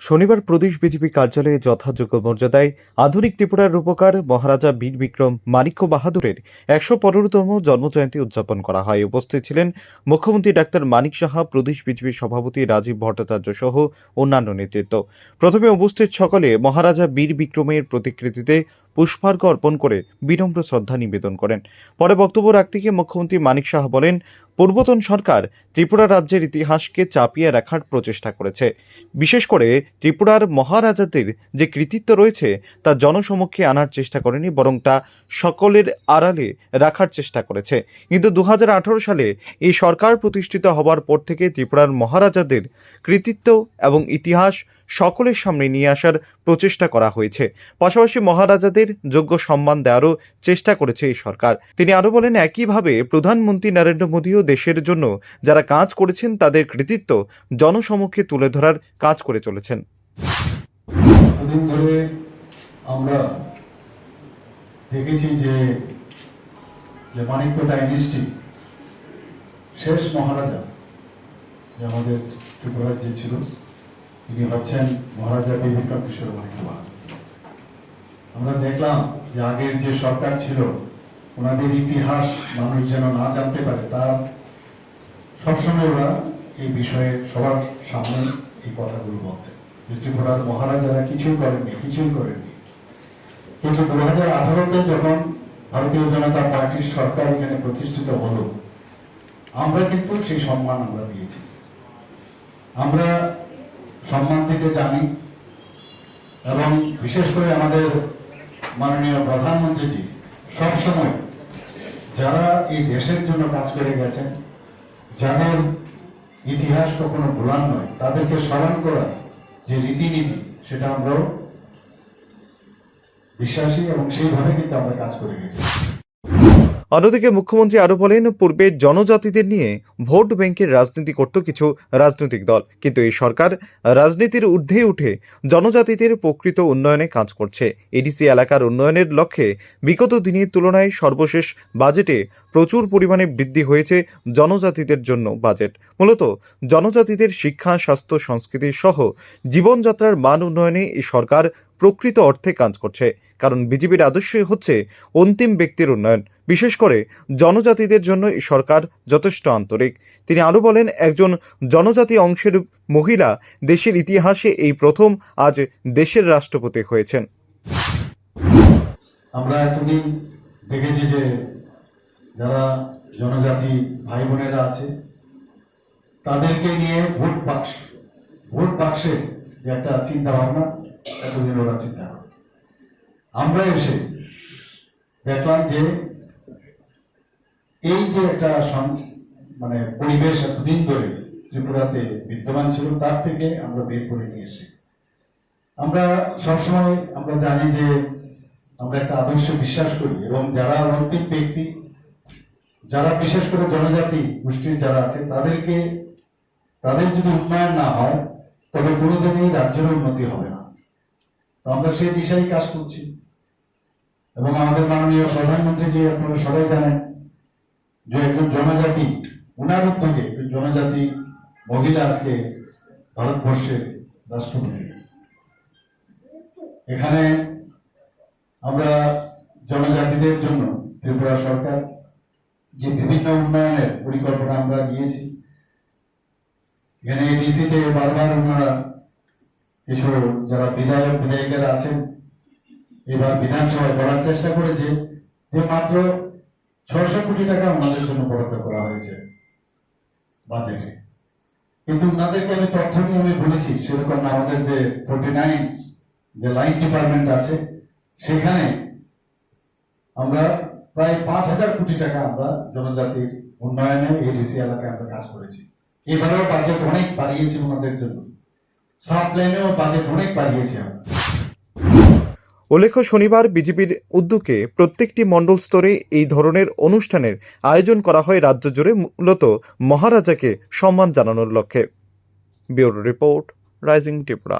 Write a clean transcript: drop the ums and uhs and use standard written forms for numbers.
শনিবার প্রদেশ বিজেপি কার্যালয়ে যথাযোগ্য মর্যাদায় আধুনিক ত্রিপুরার রূপকার মহারাজা বীর বিক্রম মাণিক্য বাহাদুরের ১১৫তম জন্মজয়ন্তী উদযাপন করা হয়। উপস্থিত ছিলেন মুখ্যমন্ত্রী ডাক্তার মানিক সাহা, প্রদেশ বিজেপির সভাপতি রাজীব ভট্টাচার্য সহ অন্যান্য নেতৃত্ব। প্রথমে উপস্থিত সকলে মহারাজা বীর বিক্রমের প্রতিকৃতিতে পুষ্পার্ঘ্য অর্পণ করে বিনম্র শ্রদ্ধা নিবেদন করেন। পরে বক্তব্য রাখতে গিয়ে মুখ্যমন্ত্রী মানিক সাহা বলেন, পূর্বতন সরকার ত্রিপুরা রাজ্যের ইতিহাসকে চাপিয়ে রাখার প্রচেষ্টা করেছে। বিশেষ করে ত্রিপুরার মহারাজাদের যে কৃতিত্ব রয়েছে তা জনসমক্ষে আনার চেষ্টা করেনি, বরং তা সকলের আড়ালে রাখার চেষ্টা করেছে। কিন্তু ২০১৮ সালে এই সরকার প্রতিষ্ঠিত হওয়ার পর থেকে ত্রিপুরার মহারাজাদের কৃতিত্ব এবং ইতিহাস সকলের সামনে নিয়ে আসার প্রচেষ্টা করা হয়েছে। পাশাপাশি মহারাজাদের যোগ্য সম্মান দেওয়ারও চেষ্টা করেছে এই সরকার। তিনি আরও বলেন, একইভাবে প্রধানমন্ত্রী নরেন্দ্র মোদীও দেশের জন্য যারা কাজ করেছেন তাদের কৃতিত্ব জনসমক্ষে তুলে ধরার কাজ করে চলেছেন। এতদিন ধরে আমরা দেখেছি যে মাণিক্য ডাইনেস্টি শেষ মহারাজা যে আমাদের ত্রিপুরার যে ছিল, তিনি হচ্ছেন মহারাজা বীর বিক্রম কিশোর মাণিক্য বাহাদুর। আমরা দেখলাম যে আগের যে সরকার ছিল ওনাদের ইতিহাস মানুষ যেন না জানতে পারে, তার সবসময় ওরা এই বিষয়ে সবার সামনে এই কথাগুলো বলতেন যে ত্রিপুরার মহারাজারা কিছুই করেননি। কিন্তু 2018-তে যখন ভারতীয় জনতা পার্টির সরকার এখানে প্রতিষ্ঠিত হলো, আমরা কিন্তু সেই সম্মান আমরা দিয়েছি। আমরা সম্মান দিতে জানি এবং বিশেষ করে আমাদের মাননীয় প্রধানমন্ত্রীজি সবসময় যারা এই দেশের জন্য কাজ করে গেছেন, যাদের ইতিহাস কখনো ভোলার নয়, তাদেরকে স্মরণ করার যে রীতিনীতি, সেটা আমরাও বিশ্বাসী এবং সেইভাবে কিন্তু আমরা কাজ করে গেছি। অন্যদিকে মুখ্যমন্ত্রী আরও বলেন, পূর্বে জনজাতিদের নিয়ে ভোট ব্যাংকের রাজনীতি করত কিছু রাজনৈতিক দল, কিন্তু এই সরকার রাজনীতির ঊর্ধ্বে উঠে জনজাতিদের প্রকৃত উন্নয়নে কাজ করছে। এডিসি এলাকার উন্নয়নের লক্ষ্যে বিগত দিনের তুলনায় সর্বশেষ বাজেটে প্রচুর পরিমাণে বৃদ্ধি হয়েছে জনজাতিদের জন্য বাজেট। মূলত জনজাতিদের শিক্ষা, স্বাস্থ্য, সংস্কৃতি সহ জীবনযাত্রার মান উন্নয়নে এই সরকার প্রকৃত অর্থে কাজ করছে। কারণ বিজেপির আদর্শই হচ্ছে অন্তিম ব্যক্তির উন্নয়ন। বিশেষ করে জনজাতিদের জন্য এই সরকার যথেষ্ট আন্তরিক। তিনি আরও বলেন, একজন জনজাতি অংশের মহিলা দেশের ইতিহাসে এই প্রথম আজ দেশের রাষ্ট্রপতি হয়েছেন। আমরা এতদিন দেখেছি যে যারা জনজাতি ভাই বোনেরা আছে তাদেরকে নিয়ে ভোট বাক্সে যে একটা চিন্তা ভাবনা এতদিন ওরা চিন্তা করে, আমরা এসে দেখলাম যে এই যে একটা পরিবেশ এতদিন ধরে ত্রিপুরাতে বিদ্যমান ছিল, তার থেকে আমরা বের করে নিয়ে এসে আমরা সবসময় আমরা জানি যে আমরা একটা আদর্শে বিশ্বাস করি এবং যারা অন্তিম ব্যক্তি, যারা বিশেষ করে জনজাতি গোষ্ঠীর যারা আছে, তাদের যদি উন্নয়ন না হয় তবে কোনোদিনই রাজ্যের উন্নতি হবে না। তো আমরা সেই দিশায় কাজ করছি এবং আমাদের মাননীয় প্রধানমন্ত্রী যে আপনারা সবাই জানেন যে একজন জনজাতি, উনার উদ্যোগে জনজাতি মহিলা আজকে ভারতবর্ষের রাষ্ট্রপতি। এখানে আমরা জনজাতিদের জন্য ত্রিপুরা সরকার যে বিভিন্ন উন্নয়নের পরিকল্পনা আমরা নিয়েছি, এখানে এডিসিতে বারবার ওনারা কিছু যারা বিধায়িকারা আছেন এবার বিধানসভায় বলার চেষ্টা করেছে যে মাত্র ৬০০ কোটি টাকা ওনাদের জন্য বরাদ্দ করা হয়েছে বাজেটে। কিন্তু ওনাদেরকে আমি তথ্য নিয়ে আমি বলেছি সেরকম আমাদের যে 49 যে লাইন ডিপার্টমেন্ট আছে, সেখানে আমরা প্রায় ৫,০০০ কোটি টাকা আমরা জনজাতির উন্নয়নে এডিসি এলাকায় আমরা কাজ করেছি। এবারেও বাজেট অনেক বাড়িয়েছি ওনাদের জন্য, সাব প্ল্যানেও বাজেট অনেক বাড়িয়েছি আমরা। উল্লেখ্য, শনিবার বিজেপির উদ্যোগে প্রত্যেকটি মণ্ডল স্তরে এই ধরনের অনুষ্ঠানের আয়োজন করা হয় রাজ্য জুড়ে, মূলত মহারাজাকে সম্মান জানানোর লক্ষ্যে। Bureau report, rising Tripura.